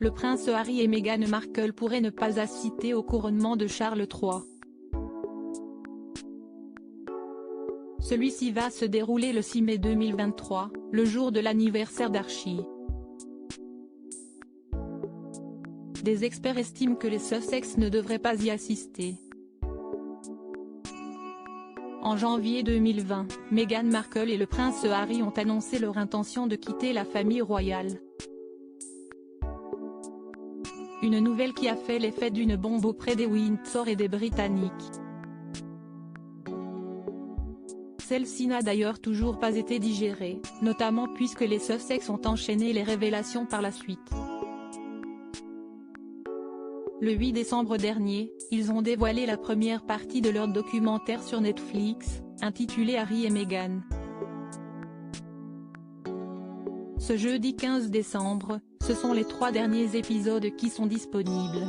le prince Harry et Meghan Markle pourraient ne pas assister au couronnement de Charles III. Celui-ci va se dérouler le 6 mai 2023, le jour de l'anniversaire d'Archie. Des experts estiment que les Sussex ne devraient pas y assister. En janvier 2020, Meghan Markle et le prince Harry ont annoncé leur intention de quitter la famille royale. Une nouvelle qui a fait l'effet d'une bombe auprès des Windsor et des Britanniques. Celle-ci n'a d'ailleurs toujours pas été digérée, notamment puisque les Sussex ont enchaîné les révélations par la suite. Le 8 décembre dernier, ils ont dévoilé la première partie de leur documentaire sur Netflix, intitulé Harry et Meghan. Ce jeudi 15 décembre, ce sont les 3 derniers épisodes qui sont disponibles.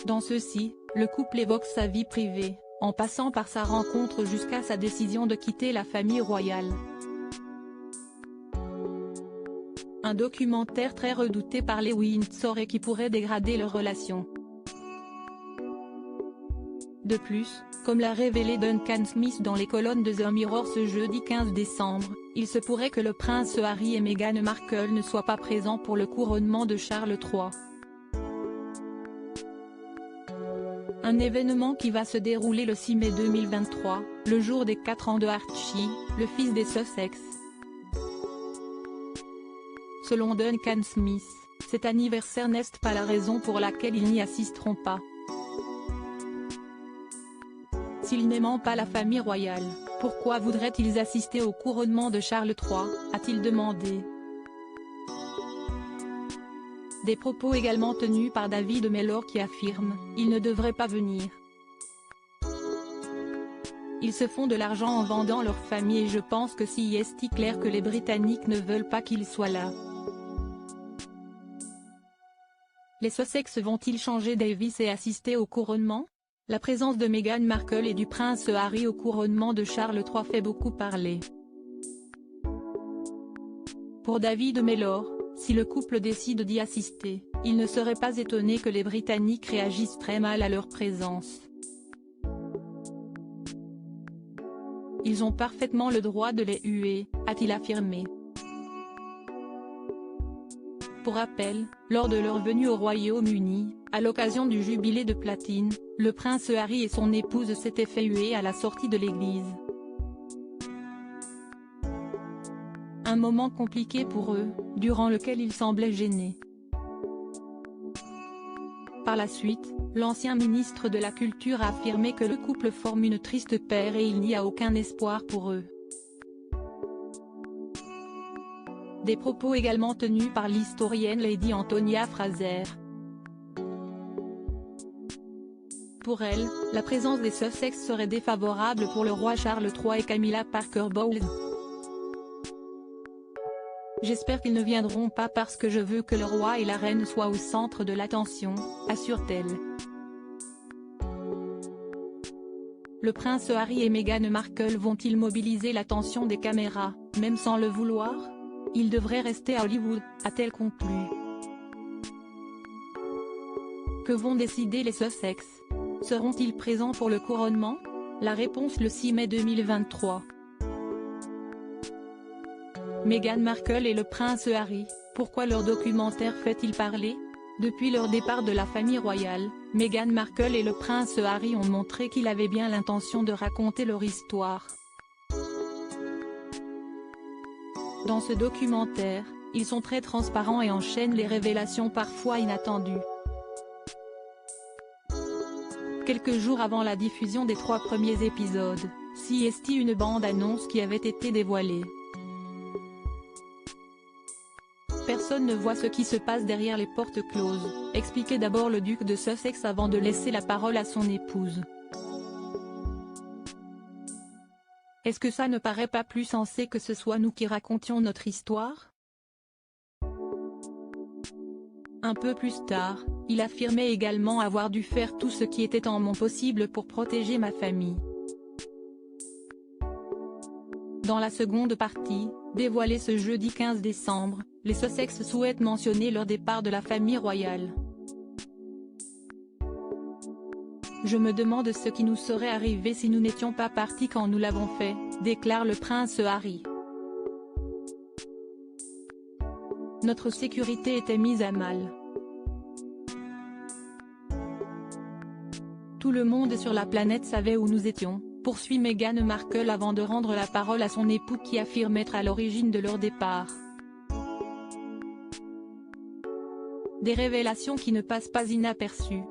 Dans ceux-ci, le couple évoque sa vie privée, en passant par sa rencontre jusqu'à sa décision de quitter la famille royale. Un documentaire très redouté par les Windsor et qui pourrait dégrader leur relation. De plus, comme l'a révélé Duncan Smith dans les colonnes de The Mirror ce jeudi 15 décembre, il se pourrait que le prince Harry et Meghan Markle ne soient pas présents pour le couronnement de Charles III. Un événement qui va se dérouler le 6 mai 2023, le jour des 4 ans de Archie, le fils des Sussex. Selon Duncan Smith, cet anniversaire n'est pas la raison pour laquelle ils n'y assisteront pas. S'ils n'aiment pas la famille royale, pourquoi voudraient-ils assister au couronnement de Charles III, a-t-il demandé. Des propos également tenus par David Mellor qui affirme « Ils ne devraient pas venir. Ils se font de l'argent en vendant leur famille et je pense que si est clair que les Britanniques ne veulent pas qu'ils soient là. » Les Sussex vont-ils changer d'avis et assister au couronnement? La présence de Meghan Markle et du prince Harry au couronnement de Charles III fait beaucoup parler. Pour David Mellor, si le couple décide d'y assister, il ne serait pas étonné que les Britanniques réagissent très mal à leur présence. Ils ont parfaitement le droit de les huer, a-t-il affirmé. Pour rappel, lors de leur venue au Royaume-Uni, à l'occasion du jubilé de platine, le prince Harry et son épouse s'étaient fait huer à la sortie de l'église. Un moment compliqué pour eux, durant lequel ils semblaient gênés. Par la suite, l'ancien ministre de la Culture a affirmé que le couple forme une triste paire et il n'y a aucun espoir pour eux. Des propos également tenus par l'historienne Lady Antonia Fraser. Pour elle, la présence des Sussex serait défavorable pour le roi Charles III et Camilla Parker Bowles. J'espère qu'ils ne viendront pas parce que je veux que le roi et la reine soient au centre de l'attention, assure-t-elle. Le prince Harry et Meghan Markle vont-ils mobiliser l'attention des caméras, même sans le vouloir? Ils devraient rester à Hollywood, a-t-elle conclu. Que vont décider les Sussex? Seront-ils présents pour le couronnement? La réponse le 6 mai 2023. Meghan Markle et le prince Harry, pourquoi leur documentaire fait-il parler? Depuis leur départ de la famille royale, Meghan Markle et le prince Harry ont montré qu'ils avaient bien l'intention de raconter leur histoire. Dans ce documentaire, ils sont très transparents et enchaînent les révélations parfois inattendues. Quelques jours avant la diffusion des 3 premiers épisodes, une bande-annonce qui avait été dévoilée. Personne ne voit ce qui se passe derrière les portes closes, expliquait d'abord le duc de Sussex avant de laisser la parole à son épouse. Est-ce que ça ne paraît pas plus sensé que ce soit nous qui racontions notre histoire? Un peu plus tard, il affirmait également avoir dû faire tout ce qui était en mon possible pour protéger ma famille. Dans la seconde partie, dévoilée ce jeudi 15 décembre, les Sussex souhaitent mentionner leur départ de la famille royale. Je me demande ce qui nous serait arrivé si nous n'étions pas partis quand nous l'avons fait, déclare le prince Harry. Notre sécurité était mise à mal. Tout le monde sur la planète savait où nous étions, poursuit Meghan Markle avant de rendre la parole à son époux qui affirme être à l'origine de leur départ. Des révélations qui ne passent pas inaperçues.